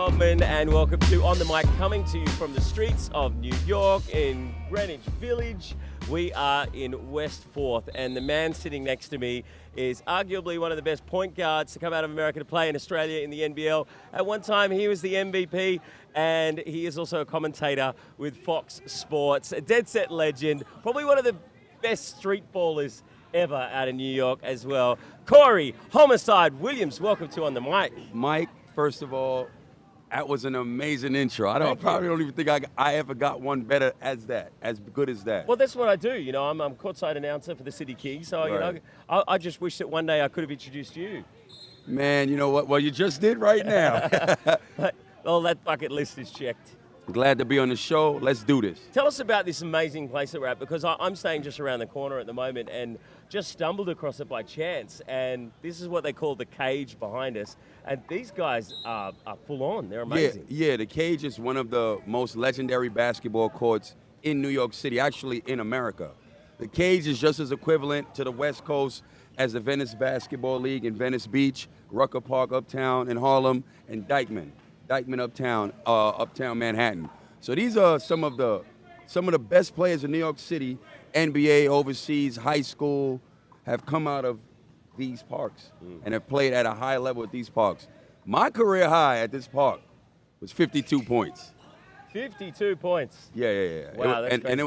Goldman, and welcome to On the Mic, coming to you from the streets of New York in Greenwich Village. We are in West 4th, and the man sitting next to me is arguably one of the best point guards to come out of America to play in Australia in the NBL. At one time, he was the MVP, and he is also a commentator with Fox Sports, a dead set legend, probably one of the best street ballers ever out of New York as well. Corey "Homocide" Williams, welcome to On the Mic. Mike, first of all, that was an amazing intro. I probably don't even think I ever got one better as good as that. Well, that's what I do. You know, I'm courtside announcer for the City Kings, so Right. you know, I just wish that one day I could have introduced you. Man, you know what? Well, you just did right now. Well, that bucket list is checked. Glad to be on the show. Let's do this. Tell us about this amazing place that we're at, because I'm staying just around the corner at the moment and just stumbled across it by chance. And this is what they call the cage behind us. And these guys are full on. They're amazing. Yeah, the Cage is one of the most legendary basketball courts in New York City, actually in America. The Cage is just as equivalent to the West Coast as the Venice Basketball League in Venice Beach, Rucker Park uptown in Harlem, and Dyckman uptown Manhattan. So these are some of the best players in New York City, NBA, overseas, high school, have come out of these parks and have played at a high level at these parks. My career high at this park was 52 points. 52 points. Yeah. Wow, that's crazy. And it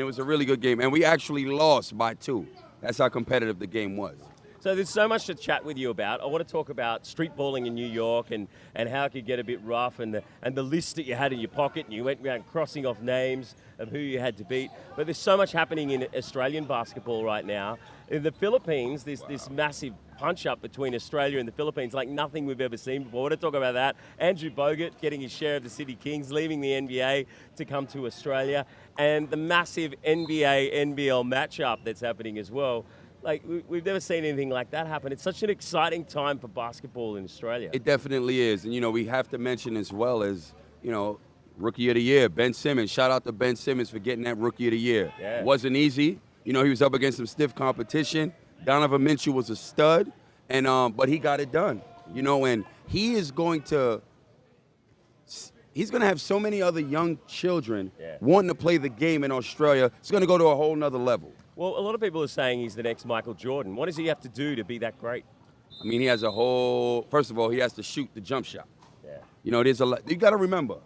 was a really good game. And we actually lost by 2. That's how competitive the game was. So there's so much to chat with you about. I want to talk about street balling in New York and how it could get a bit rough, and the list that you had in your pocket, and you went around crossing off names of who you had to beat. But there's so much happening in Australian basketball right now. In the Philippines, there's this massive punch-up between Australia and the Philippines like nothing we've ever seen before. I want to talk about that. Andrew Bogut getting his share of the City Kings, leaving the NBA to come to Australia, and the massive NBA-NBL matchup that's happening as well. Like, we've never seen anything like that happen. It's such an exciting time for basketball in Australia. It definitely is. And, you know, we have to mention as well as, you know, Rookie of the Year, Ben Simmons. Shout out to Ben Simmons for getting that Rookie of the Year. Yeah. It wasn't easy. You know, he was up against some stiff competition. Donovan Mitchell was a stud, and but he got it done. You know, and he's going to have so many other young children wanting to play the game in Australia. It's going to go to a whole nother level. Well, a lot of people are saying he's the next Michael Jordan. What does he have to do to be that great? I mean, he has first of all, he has to shoot the jump shot. Yeah. You know, there's a lot. You got to remember,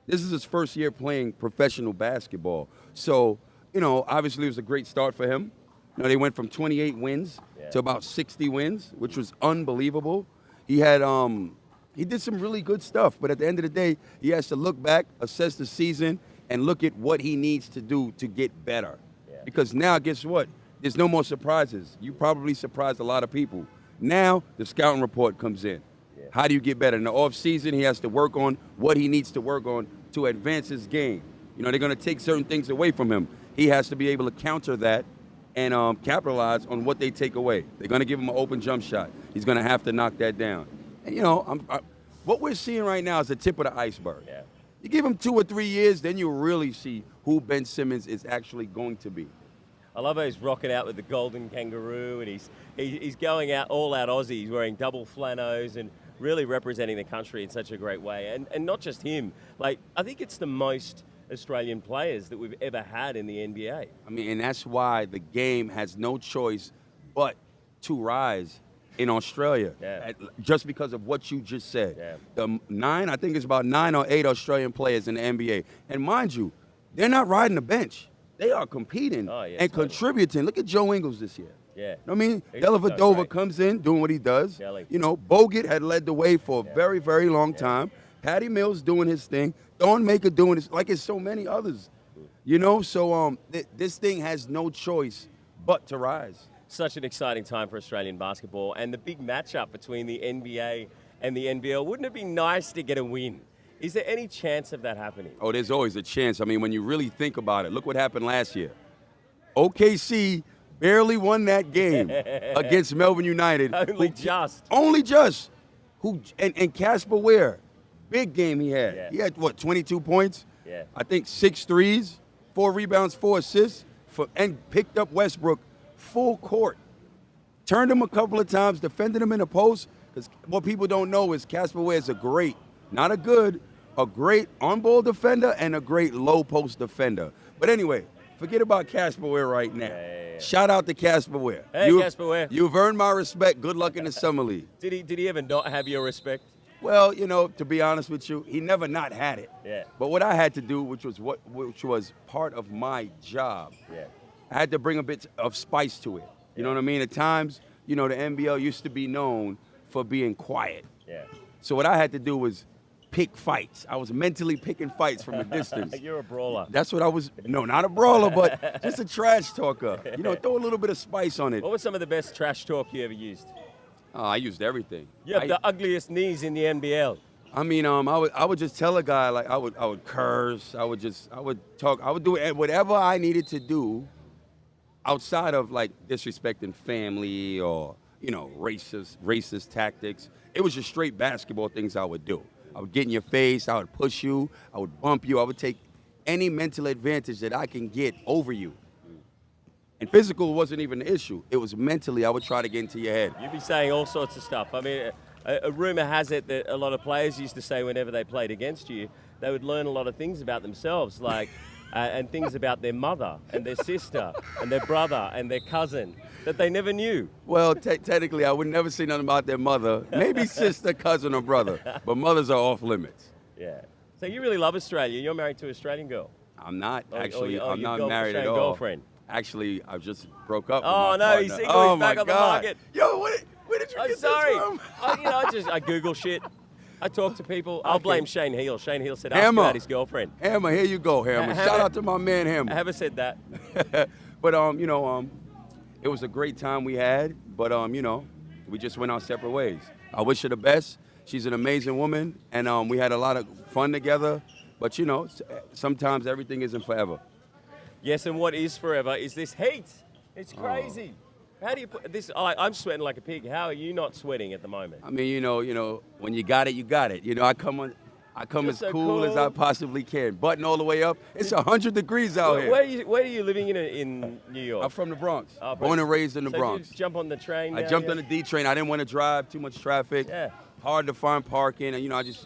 this is his first year playing professional basketball. So, you know, obviously it was a great start for him. You know, they went from 28 wins to about 60 wins, which was unbelievable. He had, he did some really good stuff, but at the end of the day, he has to look back, assess the season, and look at what he needs to do to get better. Because now, guess what? There's no more surprises. You probably surprised a lot of people. Now, the scouting report comes in. Yeah. How do you get better? In the offseason, he has to work on what he needs to work on to advance his game. You know, they're going to take certain things away from him. He has to be able to counter that and capitalize on what they take away. They're going to give him an open jump shot. He's going to have to knock that down. And, you know, what we're seeing right now is the tip of the iceberg. Yeah. You give him 2 or 3 years, then you'll really see who Ben Simmons is actually going to be. I love how he's rocking out with the golden kangaroo, and he's going out all out Aussie. He's wearing double flanos and really representing the country in such a great way. And not just him. Like, I think it's the most Australian players that we've ever had in the NBA. I mean, and that's why the game has no choice but to rise in Australia, just because of what you just said. Yeah. I think it's about 9 or 8 Australian players in the NBA. And mind you, they're not riding the bench. They are competing and contributing. Look at Joe Ingles this year. Yeah. You know what I mean? Dellavedova comes in doing what he does. Kelly. You know, Bogut had led the way for a very, very long time. Patty Mills doing his thing. Thorn Maker doing his, like it's so many others. You know, so this thing has no choice but to rise. Such an exciting time for Australian basketball, and the big matchup between the NBA and the NBL. Wouldn't it be nice to get a win? Is there any chance of that happening? Oh, there's always a chance. I mean, when you really think about it, look what happened last year. OKC barely won that game against Melbourne United. Only just. And Casper Ware, big game he had. Yeah. He had, 22 points? Yeah. I think 6 threes, 4 rebounds, 4 assists, and picked up Westbrook full court. Turned him a couple of times, defended him in the post, because what people don't know is Casper Ware is a great Not a good, a great on-ball defender and a great low-post defender. But anyway, forget about Casper Ware right now. Yeah. Shout out to Casper Ware. Hey, Casper Ware. You've earned my respect. Good luck in the Summer League. Did he ever not have your respect? Well, to be honest with you, he never not had it. Yeah. But what I had to do, which was part of my job, I had to bring a bit of spice to it. You know what I mean? At times, the NBL used to be known for being quiet. Yeah. So what I had to do was pick fights. I was mentally picking fights from a distance. You're a brawler. That's what I was. No, not a brawler, but just a trash talker. Throw a little bit of spice on it. What was some of the best trash talk you ever used? I used everything. You have the ugliest knees in the NBL. I mean, I would just tell a guy, like, I would curse. I would talk. I would do whatever I needed to do outside of, like, disrespecting family or, racist tactics. It was just straight basketball things I would do. I would get in your face. I would push you. I would bump you. I would take any mental advantage that I can get over you. And physical wasn't even the issue. It was mentally, I would try to get into your head. You'd be saying all sorts of stuff. I mean, a rumor has it that a lot of players used to say whenever they played against you, they would learn a lot of things about themselves, like, and things about their mother and their sister and their brother and their cousin that they never knew. Well, technically, I would never say nothing about their mother. Maybe sister, cousin, or brother. But mothers are off limits. Yeah. So you really love Australia. You're married to an Australian girl. I'm not, actually. Or I'm not your married at all. Girlfriend. Actually, I just broke up with Oh, my no, partner. he's single. He's back on the market. Yo, where did you I'm get sorry. this from? I Google shit. I talk to people. I'll blame Shane Heal. Shane Heal said ask Hammer. about his girlfriend. Hammer, here you go, Hammer. Shout out to my man, Hammer. I haven't said that. But, it was a great time we had, but, we just went our separate ways. I wish her the best. She's an amazing woman, and we had a lot of fun together. But, sometimes everything isn't forever. Yes, and what is forever is this heat. It's crazy. How do you put this? I'm sweating like a pig. How are you not sweating at the moment? I mean, when you got it, you got it. I come You're as so cool as I possibly can. Button all the way up. It's 100 degrees out here. Where are you living in New York? I'm from the Bronx. Oh, Born and raised in the so Bronx. You just jump on the train. I jumped on the D train. I didn't want to drive, too much traffic. Yeah. Hard to find parking, and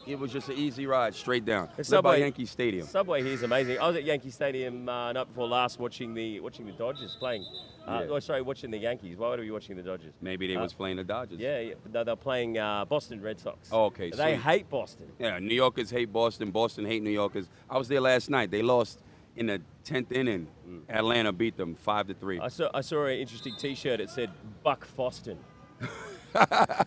it was just an easy ride straight down. The Live by Yankee Stadium. Subway here is amazing. I was at Yankee Stadium night before last watching the Dodgers playing. Watching the Yankees. Why would we be watching the Dodgers? Maybe they was playing the Dodgers. Yeah, but no, they're playing Boston Red Sox. Oh, okay. They sweet. hate Boston. Yeah, New Yorkers hate Boston. Boston hate New Yorkers. I was there last night. They lost in the 10th inning. Atlanta beat them 5-3. I saw an interesting T-shirt. It said Buck Foston. A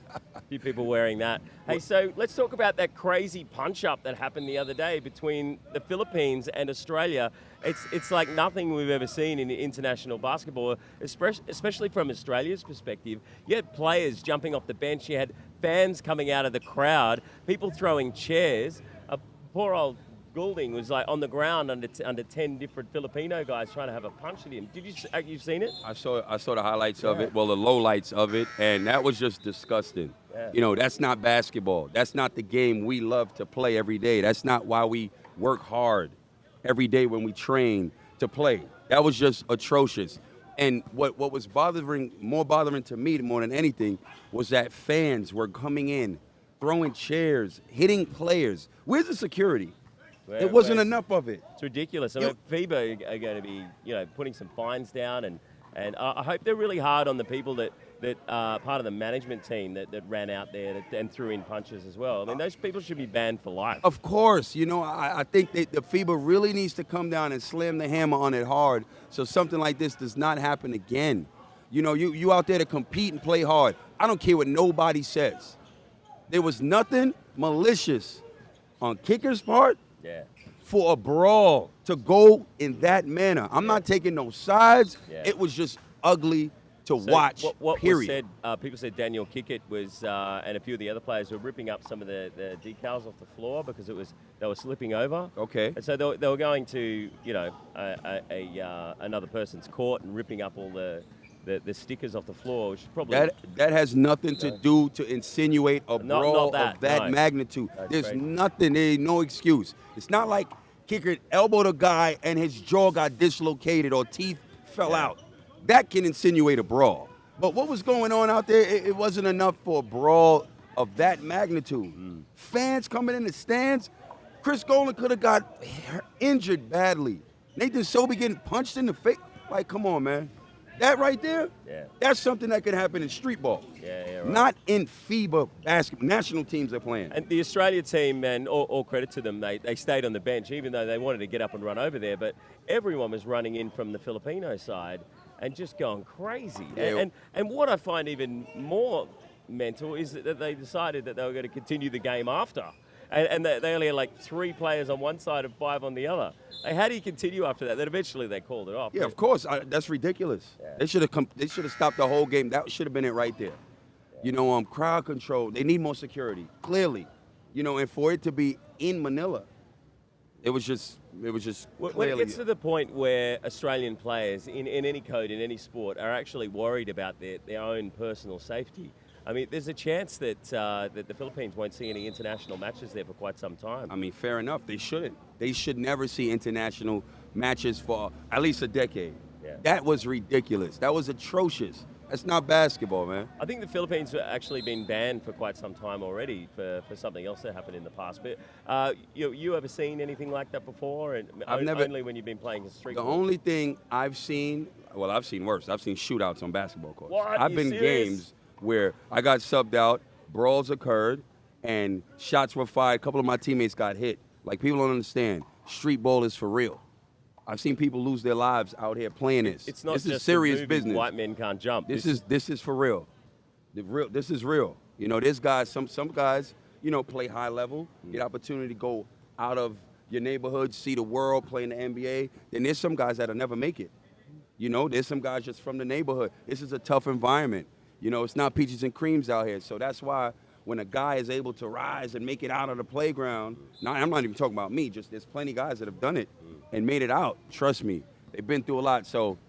few people wearing that. Hey, so let's talk about that crazy punch-up that happened the other day between the Philippines and Australia. It's like nothing we've ever seen in international basketball, especially from Australia's perspective. You had players jumping off the bench. You had fans coming out of the crowd, people throwing chairs. Poor old Goulding was like on the ground under 10 different Filipino guys trying to have a punch at him. You've seen it? I saw the highlights of it, well, the lowlights of it, and that was just disgusting. Yeah. That's not basketball. That's not the game we love to play every day. That's not why we work hard every day when we train to play. That was just atrocious. And what was more bothering to me more than anything was that fans were coming in, throwing chairs, hitting players. Where's the security? There wasn't enough of it. It's ridiculous. I mean, FIBA are going to be, putting some fines down, and I hope they're really hard on the people that are part of the management team that ran out there and threw in punches as well. I mean, those people should be banned for life. Of course. I think that the FIBA really needs to come down and slam the hammer on it hard so something like this does not happen again. You out there to compete and play hard. I don't care what nobody says. There was nothing malicious on Kicker's part. Yeah. For a brawl to go in that manner. I'm not taking no sides. Yeah. It was just ugly to watch, what period. Was said, people said Daniel Kickett was, and a few of the other players were ripping up some of the decals off the floor because they were slipping over. Okay. And so they were going to, another person's court and ripping up all the stickers off the floor, which is probably... That has nothing to do to insinuate a brawl of that magnitude. There's nothing, there ain't no excuse. It's not like Kicker elbowed a guy and his jaw got dislocated or teeth fell out. That can insinuate a brawl. But what was going on out there, it wasn't enough for a brawl of that magnitude. Fans coming in the stands. Chris Goldman could have got injured badly. Nathan Sobey getting punched in the face. Like, come on, man. That right there, that's something that could happen in street ball. Right. Not in FIBA basketball. National teams are playing. And the Australia team, and all credit to them, they stayed on the bench, even though they wanted to get up and run over there. But everyone was running in from the Filipino side and just going crazy. Yeah. And what I find even more mental is that they decided that they were going to continue the game after. And they only had like 3 players on one side and 5 on the other. Like, how do you continue after that? Then eventually they called it off. Yeah, of course. That's ridiculous. Yeah. They should have stopped the whole game. That should have been it right there. Yeah. You know, crowd control. They need more security, clearly. You know, and for it to be in Manila, it was just clearly. When it gets to the point where Australian players in any code, in any sport, are actually worried about their own personal safety, I mean, there's a chance that the Philippines won't see any international matches there for quite some time. I mean, fair enough. They shouldn't. They should never see international matches for at least a decade. Yeah. That was ridiculous. That was atrocious. That's not basketball, man. I think the Philippines have actually been banned for quite some time already for something else that happened in the past. But you ever seen anything like that before? And only when you've been playing the street. The only thing I've seen, well, I've seen worse. I've seen shootouts on basketball courts. What? I've been serious? Games where I got subbed out, brawls occurred, and shots were fired. A couple of my teammates got hit. Like, people don't understand. Street ball is for real. I've seen people lose their lives out here playing this. It's not this just is serious a movie, business. White men can't jump. This is for real. This is real. You know, there's guys. Some guys, you know, play high level, get opportunity to go out of your neighborhood, see the world, play in the NBA. Then there's some guys that'll never make it. You know, there's some guys just from the neighborhood. This is a tough environment. You know, it's not peaches and creams out here. So that's why when a guy is able to rise and make it out of the playground, I'm not even talking about me, just there's plenty of guys that have done it and made it out. Trust me, they've been through a lot. So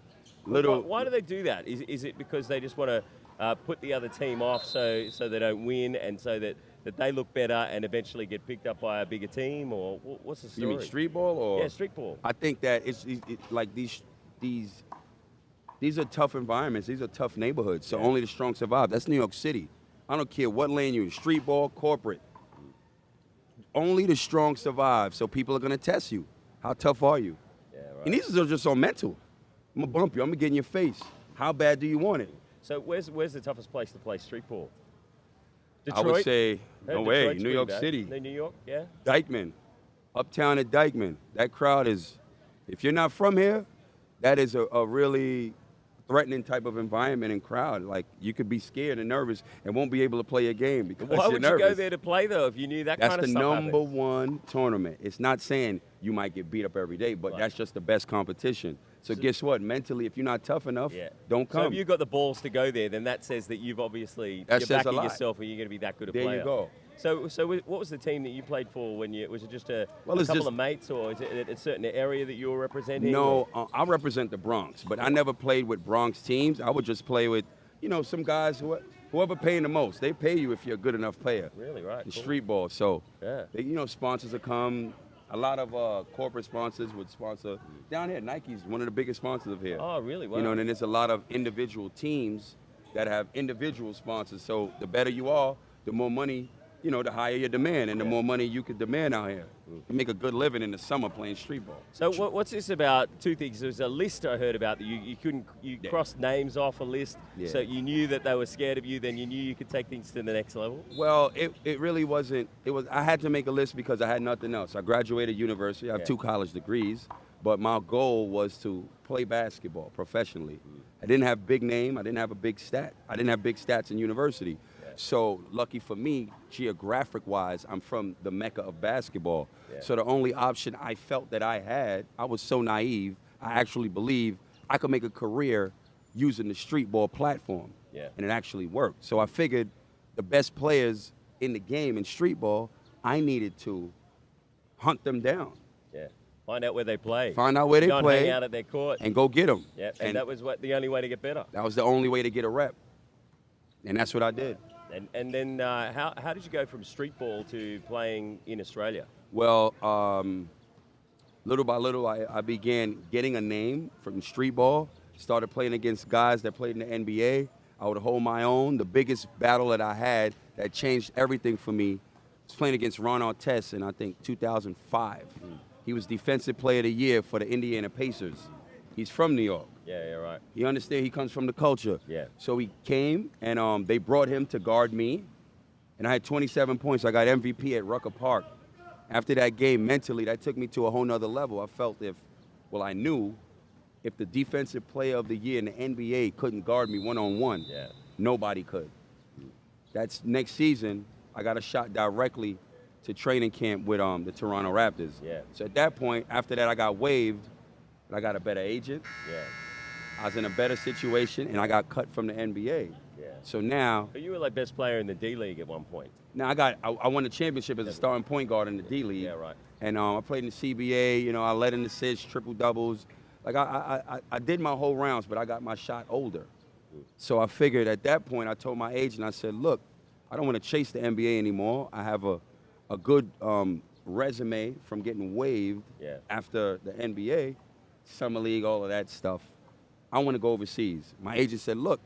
Why do they do that? Is it because they just want to put the other team off so they don't win and so that they look better and eventually get picked up by a bigger team? Or what's the story? You mean street ball? Or? Yeah, street ball. I think that it's like these are tough environments. These are tough neighborhoods. So only the strong survive. That's New York City. I don't care what lane you're in, street ball, corporate. Only the strong survive. So people are going to test you. How tough are you? Yeah, right. And these are just on mental. I'm going to bump you. I'm going to get in your face. How bad do you want it? So where's the toughest place to play street ball? I would say, no way, Detroit's New York pretty bad. City. New York, yeah. Dykeman. Uptown at Dykeman. That crowd is, if you're not from here, that is a really threatening type of environment and crowd. Like, you could be scared and nervous and won't be able to play a game because Why you're would nervous. you go there to play, though, if you knew that kind of stuff That's the number happened? one tournament. It's not saying you might get beat up every day, but that's just the best competition. So guess what? Mentally, if you're not tough enough, don't come. So if you've got the balls to go there, then that says that you've obviously, That you're says a backing lot. yourself and you're going to be that good a There player. you go. So what was the team that you played for when was it just a Well, it's couple just- of mates, or is it a certain area that you were representing? No, or- I represent the Bronx, but I never played with Bronx teams. I would just play with, some guys whoever paying the most. They pay you if you're a good enough player. Really, right. In cool. street ball. So, Yeah. sponsors will come. A lot of corporate sponsors would sponsor. Down here, Nike's one of the biggest sponsors of here. Oh, really? Wow. And then there's a lot of individual teams that have individual sponsors. So the better you are, the more money, the higher your demand, and the more money you could demand out here. You make a good living in the summer playing street ball. So what's this about? Two things. There's a list I heard about that you crossed names off a list, so you knew that they were scared of you. Then you knew you could take things to the next level. Well, it really wasn't. I had to make a list because I had nothing else. I graduated university. I have 2 college degrees, but my goal was to play basketball professionally. I didn't have big name. I didn't have a big stat. I didn't have big stats in university. So lucky for me, geographic-wise, I'm from the mecca of basketball. Yeah. So the only option I felt that I had, I was so naive, I actually believed I could make a career using the street ball platform. Yeah. And it actually worked. So I figured the best players in the game in street ball, I needed to hunt them down. Yeah. Find out where they play. Find out where they Go play. And hang out at their court. And go get them. Yeah. And that was the only way to get better. That was the only way to get a rep. And that's what I did. And then how did you go from street ball to playing in Australia? Well, little by little, I began getting a name from street ball. Started playing against guys that played in the NBA. I would hold my own. The biggest battle that I had that changed everything for me was playing against Ron Artest in, I think, 2005. He was Defensive Player of the Year for the Indiana Pacers. He's from New York. Yeah, right. He understands he comes from the culture. Yeah. So he came, and they brought him to guard me, and I had 27 points. I got MVP at Rucker Park. After that game, mentally, that took me to a whole nother level. I felt I knew if the Defensive Player of the Year in the NBA couldn't guard me one-on-one, nobody could. That's next season, I got a shot directly to training camp with the Toronto Raptors. Yeah. So at that point, after that, I got waived, but I got a better agent. Yeah. I was in a better situation, and I got cut from the NBA. Yeah. So now, But you were like best player in the D League at one point. now I won the championship as a starting point guard in the D League. Yeah, right. And I played in the CBA. You know, I led in assists, triple doubles. Like I did my whole rounds, but I got my shot older. So I figured at that point, I told my agent, I said, look, I don't want to chase the NBA anymore. I have a good resume from getting waived after the NBA, Summer League, all of that stuff. I want to go overseas. My agent said, look,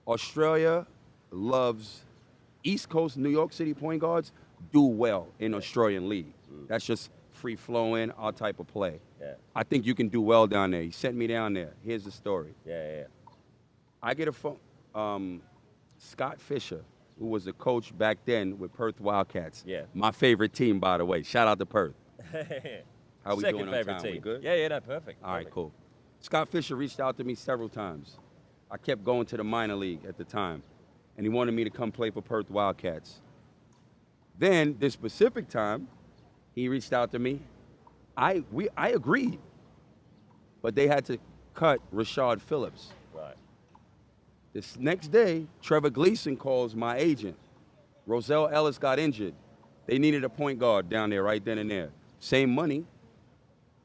Australia loves East Coast New York City point guards do well in Australian League. That's just free-flowing, our type of play. Yeah. I think you can do well down there. He sent me down there. Here's the story. Yeah. I get a phone. Scott Fisher, who was the coach back then with Perth Wildcats. Yeah. My favorite team, by the way. Shout out to Perth. How we Second doing on favorite time? team. We good? Yeah, no, perfect. All right, Perfect. cool. Scott Fisher reached out to me several times. I kept going to the minor league at the time, and he wanted me to come play for Perth Wildcats. Then, this specific time, he reached out to me. I agreed, but they had to cut Rashard Phillips. Right. This next day, Trevor Gleason calls my agent. Roselle Ellis got injured. They needed a point guard down there right then and there. Same money.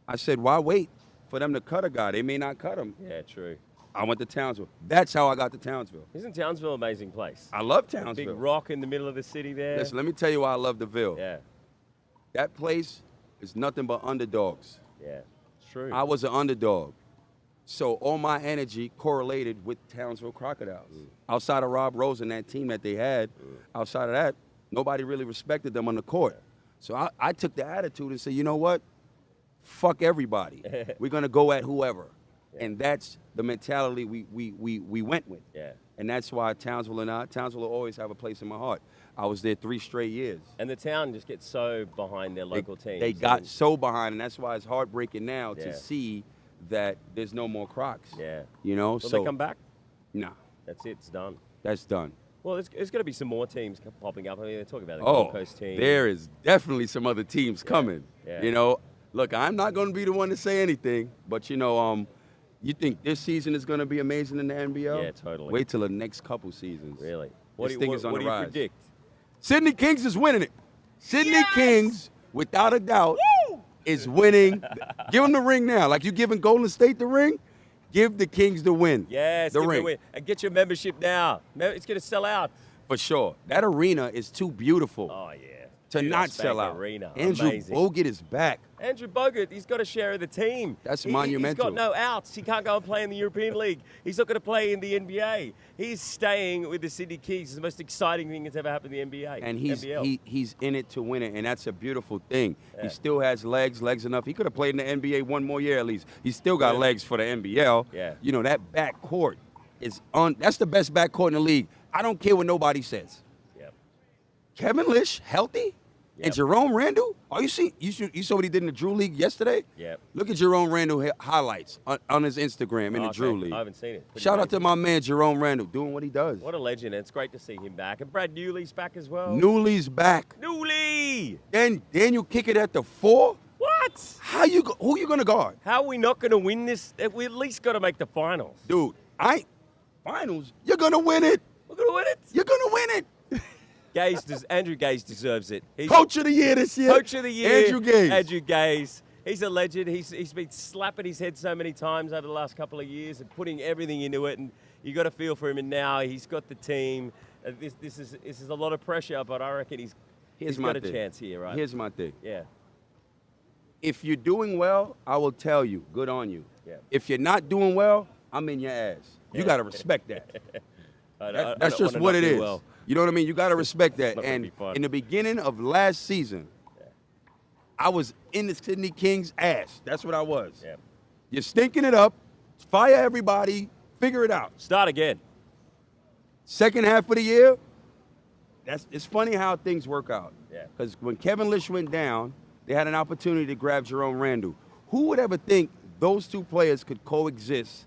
I said, why wait for them to cut a guy? They may not cut him. Yeah, true. I went to Townsville. That's how I got to Townsville. Isn't Townsville an amazing place? I love Big Townsville. rock in the middle of the city there. Listen, let me tell you why I love the Ville. Yeah, That place is nothing but underdogs. yeah. It's true. I was an underdog. So all my energy correlated with Townsville Crocodiles. Outside of Rob Rose and that team that they had, outside of that, nobody really respected them on the court. So I took the attitude and said, you know what? Fuck everybody. We're going to go at whoever. Yeah. And that's the mentality we went with. Yeah. And that's why Townsville will always have a place in my heart. I was there 3 straight years. And the town just gets so behind their local teams. They got so behind, and that's why it's heartbreaking now Yeah. to see that there's no more Crocs. Yeah. You know? Will so they come back? Nah, That's it. It's done. that's done. Well, there's going to be some more teams popping up. I mean, they're talking about the Oh, Gold Coast team. there is definitely some other teams coming. Yeah. You know, look, I'm not going to be the one to say anything, but you know, you think this season is going to be amazing in the NBL? Yeah, totally. Wait till the next couple seasons. Really? This thing is on what the do you rise. predict? Sydney Kings is winning it. Sydney Kings, without a doubt, is winning. Give them the ring now. Like you giving Golden State the ring, give the Kings the win. Yes, the give it a ring. win. And get your membership now. It's going to sell out. For sure. That arena is too beautiful Oh, yeah. to Dude, not that sell Spank out. Arena. Andrew Amazing. Bogut is back. Andrew Bogut, he's got a share of the team. That's He's monumental. got no outs. He can't go and play in the European League. He's not going to play in the NBA. He's staying with the Sydney Kings. It's the most exciting thing that's ever happened in the NBA. And NBL. he's in it to win it, and that's a beautiful thing. Yeah. He still has legs enough. He could have played in the NBA one more year at least. He's still got legs for the NBL. Yeah. You know, that backcourt is that's the best backcourt in the league. I don't care what nobody says. Yep. Kevin Lish, healthy? Yep. And Jerome Randall? Oh, you saw what he did in the Drew League yesterday? Yep. Look at Jerome Randall highlights on his Instagram in the Drew Okay. League. I haven't seen it. Pretty Shout out to amazing. my man Jerome Randall doing what he does. What a legend. It's great to see him back. And Brad Newley's back as well. Newley's back. Newley! Then you kick it at the 4? What? Who you gonna guard? How are we not going to win this? We at least got to make the finals. Dude, finals, you're gonna win it. We're going to win it. You're gonna win it. Andrew Gaze deserves it. He's Coach of the year this year. Coach of the year. Andrew Gaze. Andrew Gaze. He's a legend. He's been slapping his head so many times over the last couple of years and putting everything into it. And you got to feel for him. And now he's got the team. This is a lot of pressure, but I reckon he's got a chance here, right? Here's my thing. Yeah. If you're doing well, I will tell you, good on you. Yeah. If you're not doing well, I'm in your ass. You got to respect that. I That's don't just wanna what not it do is. well. You know what I mean? You got to respect that. Not gonna And be fun. in the beginning of last season, I was in the Sydney Kings' ass. That's what I was. Yeah. You're stinking it up. Fire everybody. Figure it out. Start again. Second half of the year, it's funny how things work out. Yeah. Because when Kevin Lish went down, they had an opportunity to grab Jerome Randall. Who would ever think those two players could coexist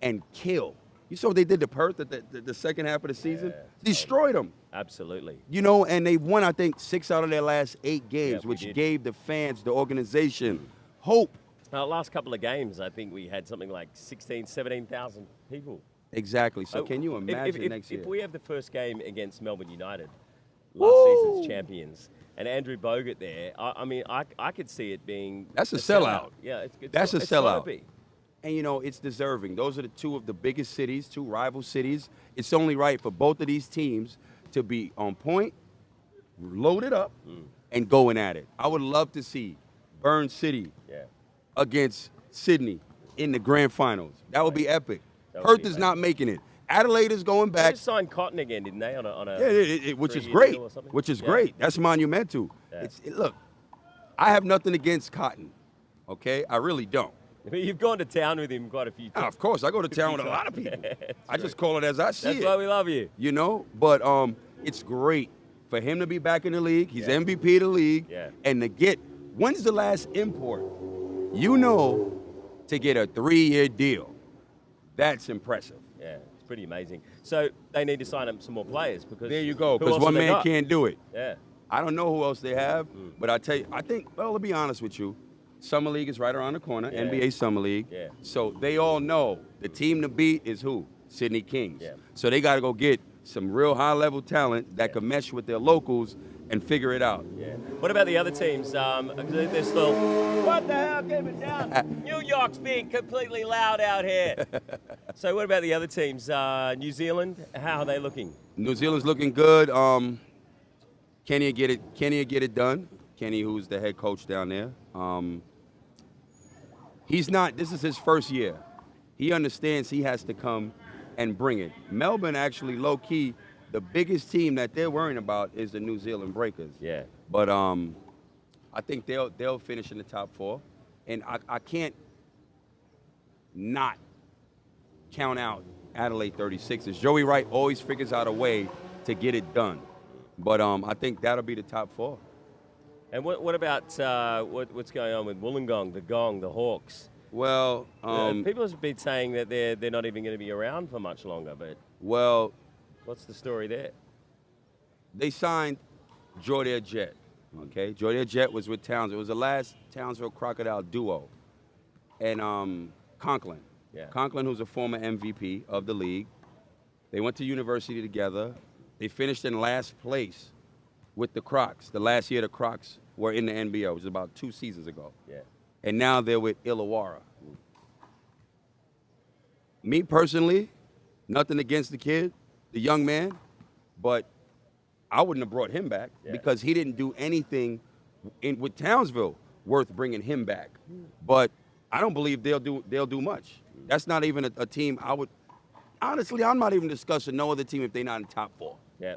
and kill? You saw what they did to Perth at the second half of the season? Yeah. Destroyed them. Absolutely. You know, and they won, I think, 6 out of their last 8 games, Yeah, we which did. gave the fans, the organization, hope. Last couple of games, I think we had something like 16, 17,000 people. Exactly. So Oh, can you imagine if, next year? If we have the first game against Melbourne United, Woo! last season's champions, and Andrew Bogut there, I mean, I could see it being That's a sellout. Yeah, That's a it's gotta sellout. be. And, you know, it's deserving. Those are the two of the biggest cities, two rival cities. It's only right for both of these teams to be on point, loaded up, and going at it. I would love to see Burn City Yeah. against Sydney in the grand finals. That would be epic. That would Perth be is amazing. not making it. Adelaide is going They back. just signed Cotton again, didn't they? On a Yeah, which is 3-year great. deal or something? Which is Yeah. great. That's monumental. Yeah. Look, I have nothing against Cotton, okay? I really don't. You've gone to town with him quite a few Now, times. of course, I go to town with a lot of people. I just call it as I see That's it. why we love you. You know, but it's great for him to be back in the league. He's Yeah. MVP of the league. Yeah. And to get, when's the last import? You know, to get a 3-year deal. That's impressive. Yeah, it's pretty amazing. So they need to sign up some more players because There you go, who because else one have they man got? can't do it. Yeah. I don't know who else they have, but I tell you, I think, well, to be honest with you, Summer League is right around the corner, Yeah. NBA Summer League. Yeah. So they all know the team to beat is who? Sydney Kings. Yeah. So they got to go get some real high-level talent that can mesh with their locals and figure it out. Yeah. What about the other teams? They're still. What the hell? Keep it down. New York's being completely loud out here. So what about the other teams? New Zealand. How are they looking? New Zealand's looking good. Kenny will get it done. Kenny, who's the head coach down there. He's not. This is his first year. He understands he has to come and bring it. Melbourne actually, low key, the biggest team that they're worrying about is the New Zealand Breakers. Yeah. But I think they'll finish in the top 4, and I can't not count out Adelaide 36ers. Joey Wright always figures out a way to get it done. But I think that'll be the top 4. And what about what's going on with Wollongong, the Gong, the Hawks? Well, People have been saying that they're not even going to be around for much longer. But well, what's the story there? they signed Jordan Jet. Okay, Jordan Jet was with Townsville. It was the last Townsville Crocodile duo, and Conklin. Yeah. Conklin, who's a former MVP of the league. They went to university together. They finished in last place with the Crocs. The last year the Crocs were in the NBA. It was about 2 seasons ago. Yeah. And now they're with Illawarra. Me personally, nothing against the kid, the young man, but I wouldn't have brought him back because he didn't do anything with Townsville worth bringing him back. But I don't believe they'll do much. That's not even a team I would. Honestly, I'm not even discussing no other team if they're not in top 4. Yeah.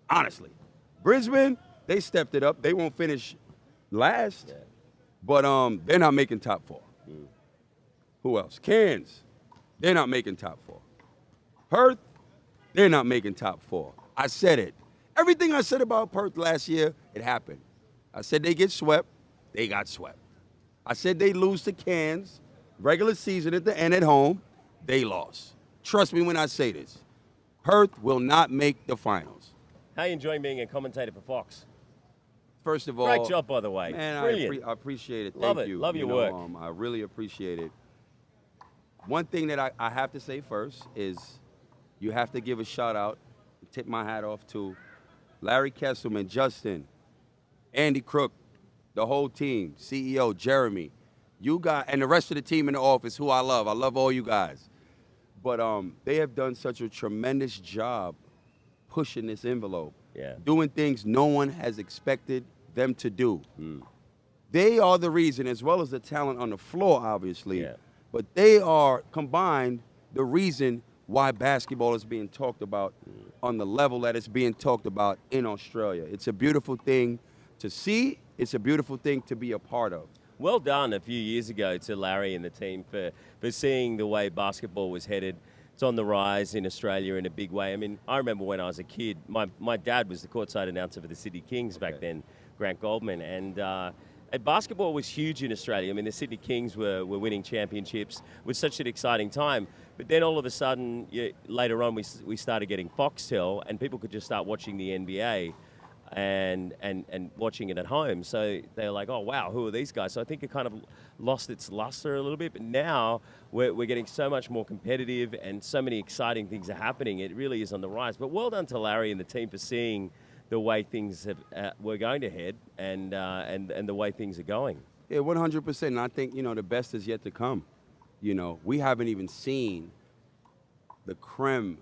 Honestly, Brisbane, they stepped it up. They won't finish last, Yeah. but they're not making top 4. Who else? Cairns, they're not making top 4. Perth, they're not making top 4. I said it. Everything I said about Perth last year, it happened. I said they get swept, they got swept. I said they lose to Cairns, regular season at the end at home, they lost. Trust me when I say this. Perth will not make the finals. How are you enjoying being a commentator for Fox? First of all, Great job, by the way. man, Brilliant. I appreciate it. Love Thank it. you. Love your know, work. I really appreciate it. One thing that I have to say first is you have to give a shout out, tip my hat off to Larry Kesselman, Justin, Andy Crook, the whole team, CEO, Jeremy, you guys, and the rest of the team in the office who I love. I love all you guys. But they have done such a tremendous job pushing this envelope, doing things no one has expected them to do. They are the reason, as well as the talent on the floor, obviously, but they are combined the reason why basketball is being talked about on the level that it's being talked about in Australia. It's a beautiful thing to see. It's a beautiful thing to be a part of. Well done a few years ago to Larry and the team for seeing the way basketball was headed. It's on the rise in Australia in a big way. I mean, I remember when I was a kid, my dad was the courtside announcer for the Sydney Kings back then, Grant Goldman, and basketball was huge in Australia. I mean, the Sydney Kings were winning championships. It was such an exciting time. But then all of a sudden, later on, we started getting Foxtel, and people could just start watching the NBA and watching it at home. So they're like, oh, wow, who are these guys? So I think it kind of lost its luster a little bit. But now we're getting so much more competitive, and so many exciting things are happening. It really is on the rise. But well done to Larry and the team for seeing the way things were going to head and the way things are going. Yeah, 100%. And I think, the best is yet to come. We haven't even seen the creme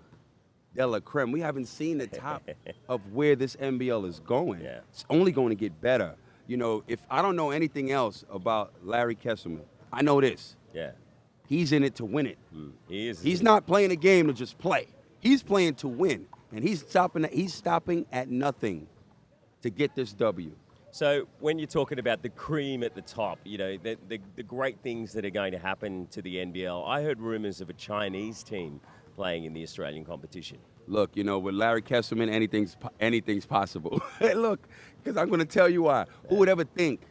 de la creme. We haven't seen the top of where this NBL is going. Yeah. It's only going to get better. If I don't know anything else about Larry Kesselman, I know this. Yeah. He's in it to win it. He is. He's not playing a game to just play. He's playing to win. And he's stopping at nothing to get this W. So when you're talking about the cream at the top, the great things that are going to happen to the NBL, I heard rumors of a Chinese team playing in the Australian competition. Look, with Larry Kesselman, anything's possible. Look, because I'm going to tell you why. Who would ever think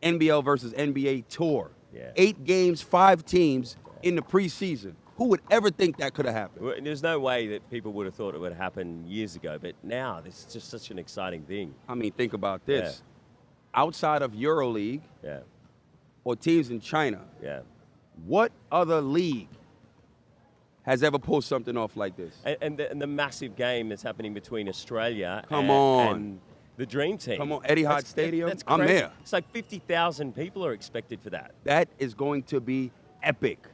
NBL versus NBA tour? Yeah. 8 games, 5 teams in the preseason. Who would ever think that could have happened? Well, there's no way that people would have thought it would happen years ago, but now this is just such an exciting thing. I mean, think about this. Outside of EuroLeague or teams in China, what other league has ever pulled something off like this? And the massive game that's happening between Australia and the Dream Team. Come on, Etihad Stadium. That's I'm there. It's like 50,000 people are expected for that. That is going to be epic.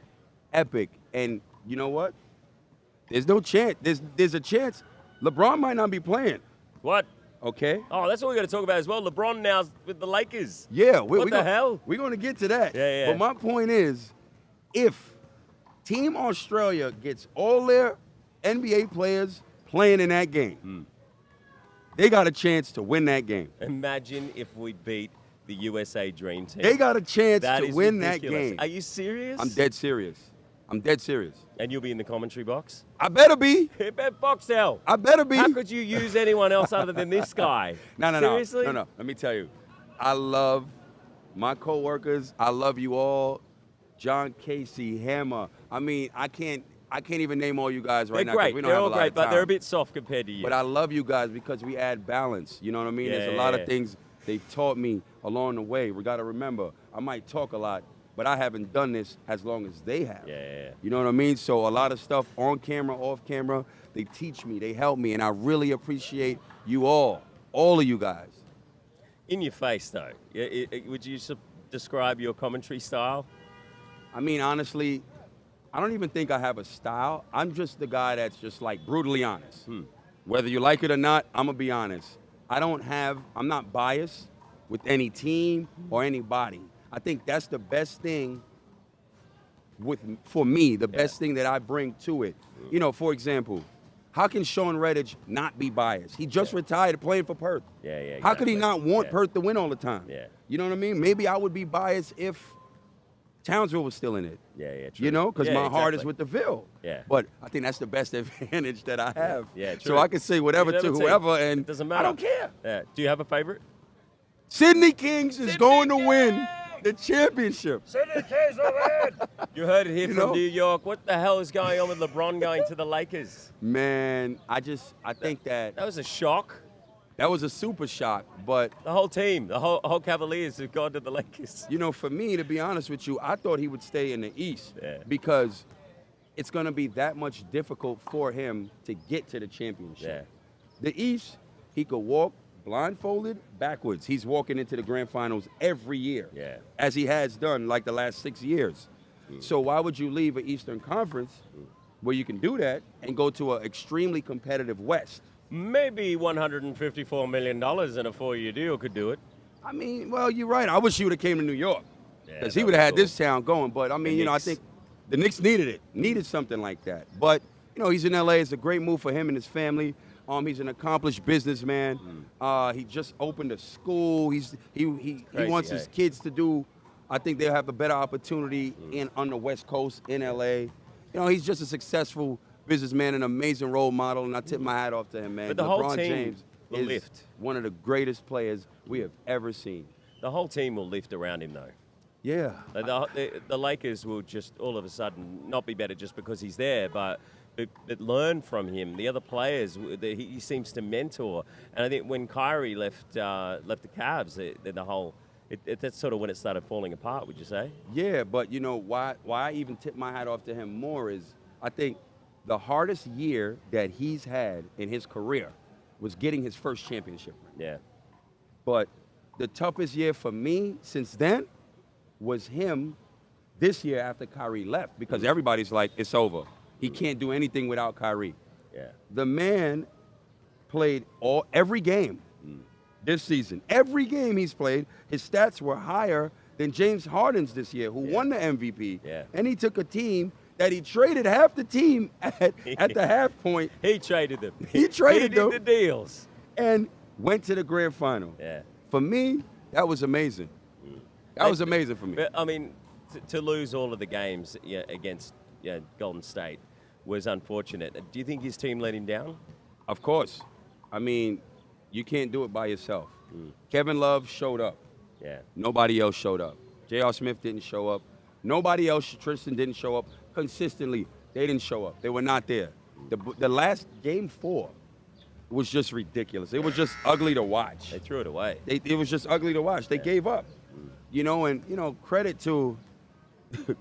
Epic. And you know what? There's no chance. There's a chance LeBron might not be playing. What? Okay. Oh, that's what we got to talk about as well. LeBron now with the Lakers. Yeah. What the hell? We're going to get to that. Yeah. But my point is, if Team Australia gets all their NBA players playing in that game, they got a chance to win that game. Imagine if we beat the USA Dream Team. They got a chance to win ridiculous. that game. Are you serious? I'm dead serious. And you'll be in the commentary box? I better be. Bet Boxtel. I better be. How could you use anyone else other than this guy? No. Seriously? No. Let me tell you. I love my coworkers. I love you all. John Casey, Hammer. I mean, I can't even name all you guys right now. They're great. We don't They're have all a lot great, of but time. they're a bit soft compared to you. But I love you guys because we add balance. You know what I mean? There's a lot of things they've taught me along the way. We got to remember, I might talk a lot, but I haven't done this as long as they have. Yeah. You know what I mean? So a lot of stuff on camera, off camera, they teach me, they help me, and I really appreciate you all of you guys. In your face, though, would you describe your commentary style? I mean, honestly, I don't even think I have a style. I'm just the guy that's just like brutally honest. Whether you like it or not, I'm gonna be honest. I'm not biased with any team or anybody. I think that's the best thing for me, the best thing that I bring to it. For example, how can Sean Redditch not be biased? He just retired playing for Perth. Yeah. How could he not want Perth to win all the time? Yeah. You know what I mean? Maybe I would be biased if Townsville was still in it. Yeah, true. Because my heart is with the Ville. Yeah. But I think that's the best advantage that I have. Yeah, true. So I can say whatever to whoever, and it doesn't matter. I don't care. Yeah. Do you have a favorite? Sydney Kings is going to win the championship. Sydney Kings will win. You heard it here from New York. What the hell is going on with LeBron going to the Lakers? Man, I think that was a shock. That was a super shock, but the whole team, the whole Cavaliers have gone to the Lakers. For me, to be honest with you, I thought he would stay in the East because it's going to be that much difficult for him to get to the championship. The East, he could walk blindfolded backwards. He's walking into the grand finals every year, as he has done like the last 6 years. So why would you leave an Eastern Conference where you can do that and go to an extremely competitive West? Maybe $154 million in a 4-year deal could do it. I mean, well, you're right. I wish he would have came to New York because he would have had this town going. But, I mean, I think the Knicks needed something like that. But he's in LA. It's a great move for him and his family. He's an accomplished businessman. He just opened a school. He wants his kids to do. I think they'll have a better opportunity on the West Coast in LA. He's just a successful businessman, an amazing role model, and I tip my hat off to him, man. But the LeBron whole team James will is lift. one of the greatest players we have ever seen. The whole team will lift around him, though. Yeah. The Lakers will just all of a sudden not be better just because he's there, but learn from him. The other players, he seems to mentor. And I think when Kyrie left the Cavs, that's sort of when it started falling apart, would you say? Yeah, but why I even tip my hat off to him more is I think the hardest year that he's had in his career was getting his first championship ring. Yeah. But the toughest year for me since then was him this year after Kyrie left, because everybody's like, it's over. He can't do anything without Kyrie. Yeah. The man played every game this season. Every game he's played, his stats were higher than James Harden's this year, who won the MVP. Yeah. And he took a team that he traded half the team at the half point. He traded them. He traded them. He did the deals. And went to the grand final. Yeah. For me, that was amazing. That was amazing for me. But, I mean, to lose all of the games against Golden State was unfortunate. Do you think his team let him down? Of course. I mean, you can't do it by yourself. Kevin Love showed up. Yeah. Nobody else showed up. J.R. Smith didn't show up. Nobody else, Tristan didn't show up. Consistently, they didn't show up. They were not there. The last game 4 was just ridiculous. It was just ugly to watch. They threw it away. It was just ugly to watch. They gave up. And credit to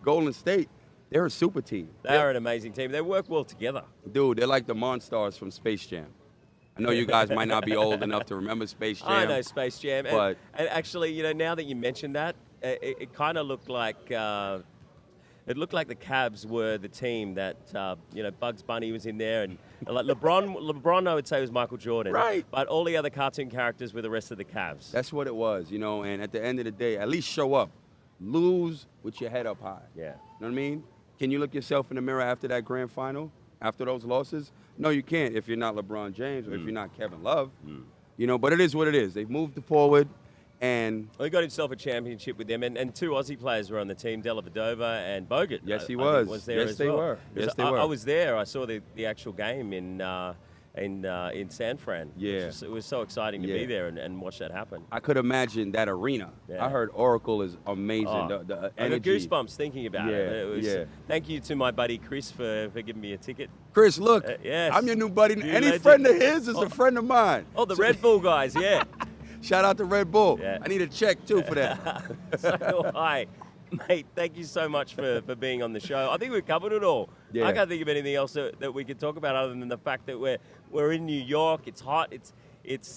Golden State. They're a super team. They're an amazing team. They work well together. Dude, they're like the Monstars from Space Jam. I know you guys might not be old enough to remember Space Jam. I know Space Jam. But and actually, now that you mentioned that, it kind of looked like the Cavs were the team that Bugs Bunny was in there, and like LeBron I would say was Michael Jordan. Right. But all the other cartoon characters were the rest of the Cavs. that's what it was, and at the end of the day, at least show up. Lose with your head up high. Yeah. You know what I mean? Can you look yourself in the mirror after that grand final, after those losses? No, you can't if you're not LeBron James or if you're not Kevin Love. But it is what it is. They've moved forward, and Well, he got himself a championship with them, and 2 Aussie players were on the team, Dellavedova and Bogut. Yes, he I was. think was there Yes, as they well. were. Yes, Because they were. I was there. I saw the actual game in San Fran. Yeah. It was so exciting to be Yeah. there and watch that happen. I could imagine that arena. Yeah. I heard Oracle is amazing. Oh, The I got energy. goosebumps thinking about it. Yeah, It was, yeah. Thank you to my buddy Chris for giving me a ticket. Chris, look, Yes. I'm your new buddy. You Any legend. friend of his is a friend of mine. Oh, the Red Bull guys, yeah. Shout out to Red Bull. Yeah. I need a check, too, for that. So do I. Mate, thank you so much for being on the show. I think we've covered it all. Yeah. I can't think of anything else that we could talk about other than the fact that we're in New York. It's hot. It's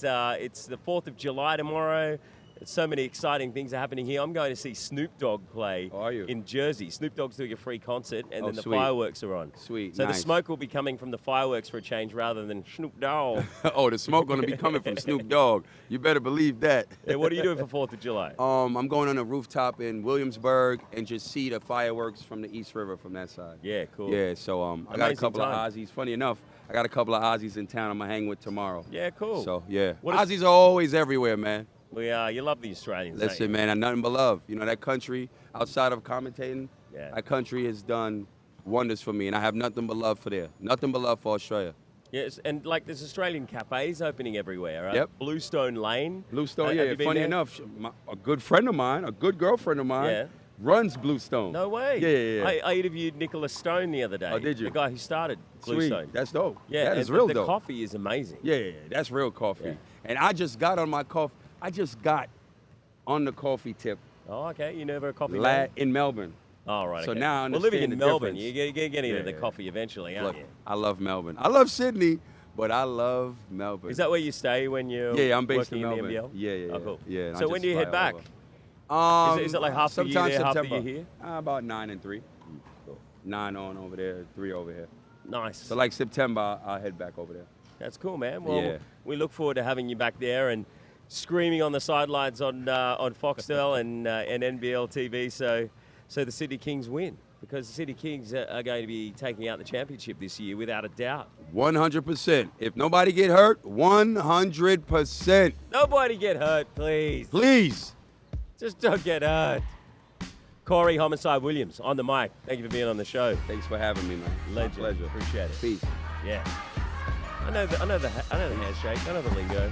the 4th of July tomorrow. So many exciting things are happening here. I'm going to see Snoop Dogg play Oh, are you? in Jersey. Snoop Dogg's doing a free concert, and Oh, then the sweet. fireworks are on. Sweet, So nice. the smoke will be coming from the fireworks for a change rather than Snoop Dogg. Oh, the smoke going to be coming from Snoop Dogg. You better believe that. Yeah, what are you doing for 4th of July? I'm going on a rooftop in Williamsburg and just see the fireworks from the East River from that side. Yeah, cool. Yeah, so I got a Amazing couple time. of Aussies. Funny enough, I got a couple of Aussies in town I'm going to hang with tomorrow. Yeah, cool. So, yeah. What is- Aussies are always everywhere, man. You love the Australians. don't Listen, you? man, I nothing but love. That country, outside of commentating, Yeah. that country has done wonders for me, and I have nothing but love for there. Nothing but love for Australia. Yes, and there's Australian cafes opening everywhere. Right? Yep. Bluestone Lane. Bluestone, Have yeah, you been funny there? enough, a good friend of mine, a good girlfriend of mine, Yeah. runs Bluestone. No way. Yeah. I interviewed Nicholas Stone the other day. Oh, did you? The guy who started Sweet. Bluestone. That's dope. Yeah, that and is real the dope. coffee is amazing. Yeah, that's real coffee. Yeah. And I just got on my coffee. I just got on the coffee tip Oh, okay. You never a coffee man? in Melbourne. Oh, right. So okay. now I well, living in understand the Melbourne, difference. you're getting into the Yeah. coffee eventually, aren't Look, you? I love Melbourne. I love Sydney, but I love Melbourne. Is that where you stay when you're Yeah, I'm based working in Melbourne. the NBL? Yeah. Oh, cool. Yeah, and I So when just do you fly head back? over. Is it like half the year sometime there, half the September. year here? About 9 and 3. Cool. 9 on over there, 3 over here. Nice. So like September, I'll head back over there. That's cool, man. Well, Yeah. we look forward to having you back there and screaming on the sidelines on Foxtel and NBL TV. So the Sydney Kings win. because the City Kings are going to be taking out the championship this year without a doubt. 100%. If nobody get hurt, 100%. Nobody get hurt, please. Please. Just don't get hurt. Corey Homocide Williams on the mic. Thank you for being on the show. Thanks for having me, man. Legend. Pleasure. Appreciate it. Peace. Yeah. I know the handshake. I know the lingo.